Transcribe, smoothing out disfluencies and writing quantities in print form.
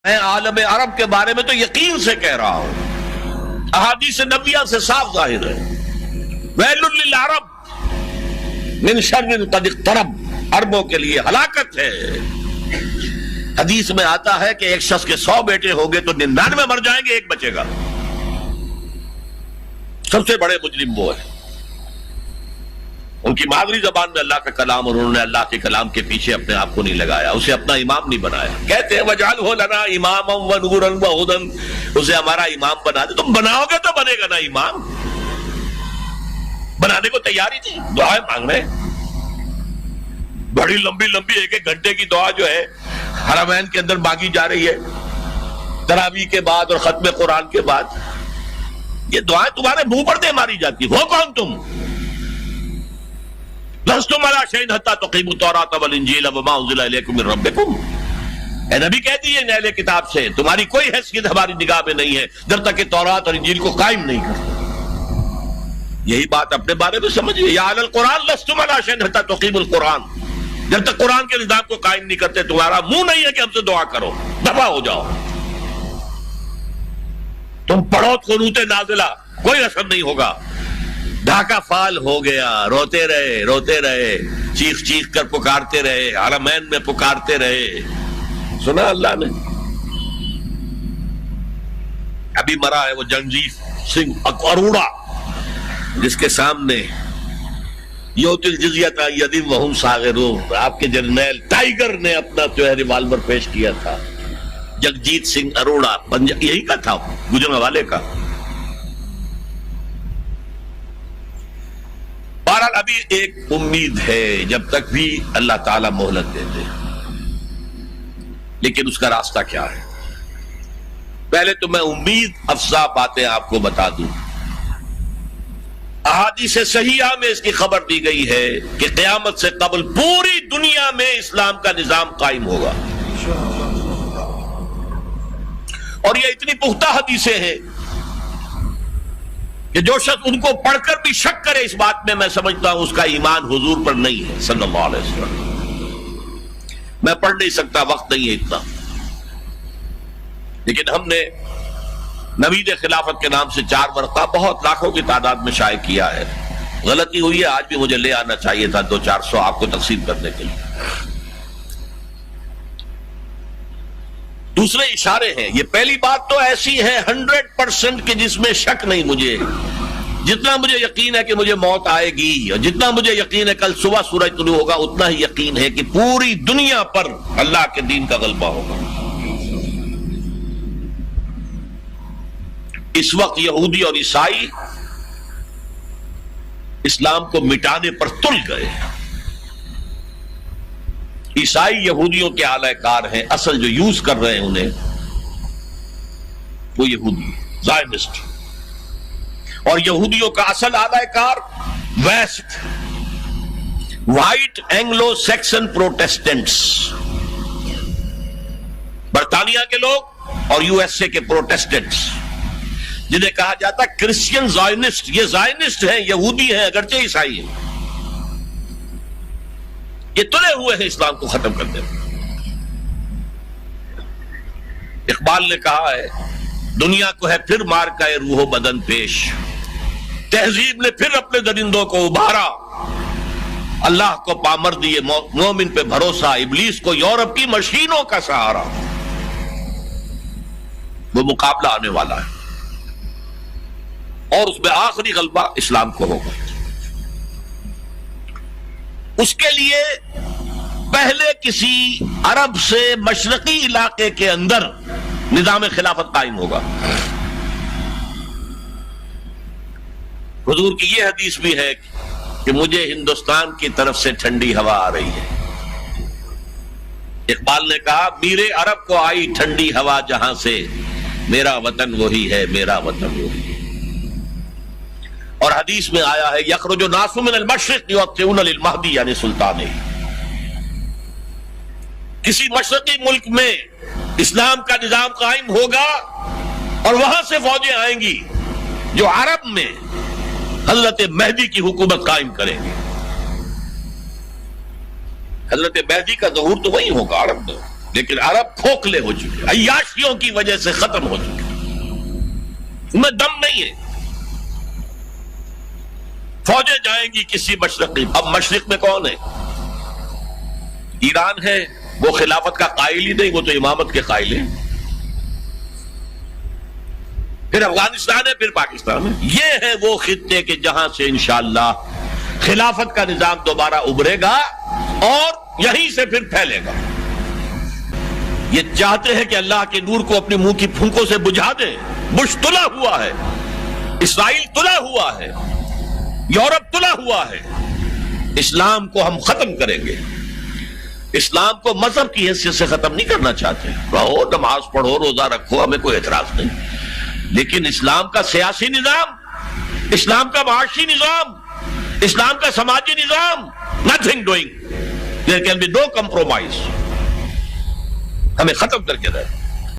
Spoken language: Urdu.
میں عالم عرب کے بارے میں تو یقین سے کہہ رہا ہوں، احادیث نبویہ سے صاف ظاہر ہے، ویل للعرب من شر قد اقترب، عربوں کے لیے ہلاکت ہے۔ حدیث میں آتا ہے کہ ایک شخص کے 100 بیٹے ہوں گے تو 99 مر جائیں گے، ایک بچے گا۔ سب سے بڑے مجرم وہ ہیں، ان کی مادری زبان میں اللہ کا کلام، اور انہوں نے اللہ کے کلام کے پیچھے اپنے آپ کو نہیں لگایا، اسے اپنا امام نہیں بنایا۔ کہتے ہیں وَجْعَلْهُ لَنَا إِمَامًا وَنُورًا وَهُدًى، اسے ہمارا امام بنا دے۔ تم بناؤ گے تو بنے گا نا امام، بنانے کو تیاری تھی، دعائیں مانگ رہے ہیں بڑی لمبی لمبی 1-1 گھنٹے کی دعا جو ہے حرمین کے اندر مانگی جا رہی ہے تراویح کے بعد اور ختم قرآن کے بعد۔ یہ دعائیں تمہارے منہ پر دے ماری جاتی، ہو کون تم؟ لستم علی شیء حتی تقیموا التوراۃ والانجیل وما انزل الیکم من ربکم، اے نبی کہہ دیے اہل کتاب سے تمہاری کوئی حیثیت ہماری نگاہ میں نہیں ہے جب تک کہ تورات اور انجیل کو قائم نہیں کرتے۔ یہی بات اپنے بارے میں سمجھیے، یا اہل القرآن لستم علی شیء حتی تقیموا القرآن، جب تک قرآن کے نظام کو قائم نہیں کرتے تمہارا منہ نہیں ہے کہ ہم سے دعا کرو، دفع ہو جاؤ۔ تم پڑھو قنوت نازلہ، کوئی اثر نہیں ہوگا۔ ڈھاکہ فال ہو گیا، روتے رہے، چیخ چیخ کر پکارتے رہے، حرمین میں پکارتے رہے، سنا اللہ نے۔ ابھی مرا ہے وہ جگجیت سنگھ اروڑا، جس کے سامنے یؤتی الجزیۃ عن ید وہم صاغرون، آپ کے جرنیل ٹائیگر نے اپنا جو ہے ریوالور پیش کیا تھا۔ جگجیت سنگھ اروڑا یہی کا تھا، گجرانوالے کا۔ بہرحال ابھی ایک امید ہے، جب تک بھی اللہ تعالیٰ مہلت دیتے، لیکن اس کا راستہ کیا ہے؟ پہلے تو میں امید افزا باتیں آپ کو بتا دوں۔ احادیث صحیحہ میں اس کی خبر دی گئی ہے کہ قیامت سے قبل پوری دنیا میں اسلام کا نظام قائم ہوگا، اور یہ اتنی پختہ حدیثیں ہیں کہ جو شخص ان کو پڑھ کر بھی شک کرے اس بات میں سمجھتا ہوں اس کا ایمان حضور پر نہیں ہے صلی اللہ علیہ وسلم۔ میں پڑھ نہیں سکتا، وقت نہیں ہے اتنا، لیکن ہم نے نوید خلافت کے نام سے 4 ورقہ بہت لاکھوں کی تعداد میں شائع کیا ہے۔ غلطی ہوئی ہے، آج بھی مجھے لے آنا چاہیے تھا 200-400 آپ کو تقسیم کرنے کے لیے۔ دوسرے اشارے ہیں، یہ پہلی بات تو ایسی ہے 100% کہ جس میں شک نہیں مجھے، جتنا مجھے یقین ہے کہ مجھے موت آئے گی، اور جتنا مجھے یقین ہے کل صبح سورج طلوع ہوگا، اتنا ہی یقین ہے کہ پوری دنیا پر اللہ کے دین کا غلبہ ہوگا۔ اس وقت یہودی اور عیسائی اسلام کو مٹانے پر تل گئے۔ عیسائی یہودیوں کے اعلی کار ہیں، اصل جو یوز کر رہے ہیں انہیں وہ یہودی زائنسٹ، اور یہودیوں کا اصل اعلی کار ویسٹ، وائٹ اینگلو سیکسن پروٹیسٹنٹس، برطانیہ کے لوگ اور USA کے پروٹیسٹنٹس، جنہیں کہا جاتا ہے کرسچین زائنسٹ۔ یہ زائنسٹ ہیں، یہودی ہیں اگرچہ عیسائی ہیں، یہ تلے ہوئے ہیں اسلام کو ختم کرنے میں۔ اقبال نے کہا ہے دنیا کو ہے پھر مار کا روح و بدن پیش، تہذیب نے پھر اپنے درندوں کو ابھارا، اللہ کو پامر دیے مومن پہ بھروسہ، ابلیس کو یورپ کی مشینوں کا سہارا۔ وہ مقابلہ آنے والا ہے، اور اس میں آخری غلبہ اسلام کو ہوگا۔ اس کے لیے پہلے کسی عرب سے مشرقی علاقے کے اندر نظام خلافت قائم ہوگا۔ حضور کی یہ حدیث بھی ہے کہ مجھے ہندوستان کی طرف سے ٹھنڈی ہوا آ رہی ہے۔ اقبال نے کہا میرے عرب کو آئی ٹھنڈی ہوا جہاں سے، میرا وطن وہی ہے، میرا وطن وہی ہے۔ اور حدیث میں آیا ہے یخرج الناس من المشرق یؤطئون للمہدی یعنی سلطان، کسی مشرقی ملک میں اسلام کا نظام قائم ہوگا اور وہاں سے فوجیں آئیں گی جو عرب میں حضرت مہدی کی حکومت قائم کریں گے۔ حضرت مہدی کا ظہور تو وہی ہوگا عرب میں، لیکن عرب کھوکھلے ہو چکے، عیاشیوں کی وجہ سے ختم ہو چکے، ان میں دم نہیں ہے۔ فوجیں جائیں گی کسی مشرقی، اب مشرق میں کون ہے؟ ایران ہے، وہ خلافت کا قائل ہی نہیں، وہ تو امامت کے قائل ہیں۔ پھر افغانستان ہے، پھر پاکستان ہے۔ یہ ہے وہ خطے کہ جہاں سے انشاءاللہ خلافت کا نظام دوبارہ ابھرے گا اور یہیں سے پھر پھیلے گا۔ یہ چاہتے ہیں کہ اللہ کے نور کو اپنے منہ کی پھونکوں سے بجھا دیں۔ بش تلا ہوا ہے، اسرائیل تلا ہوا ہے، یورپ تلا ہوا ہے۔ اسلام کو ہم ختم کریں گے۔ اسلام کو مذہب کی حیثیت سے ختم نہیں کرنا چاہتے، رہو، نماز پڑھو، روزہ رکھو، ہمیں کوئی اعتراض نہیں، لیکن اسلام کا سیاسی نظام، اسلام کا معاشی نظام، اسلام کا سماجی نظام، nothing doing, there can be no compromise، ہمیں ختم کر کے رہے۔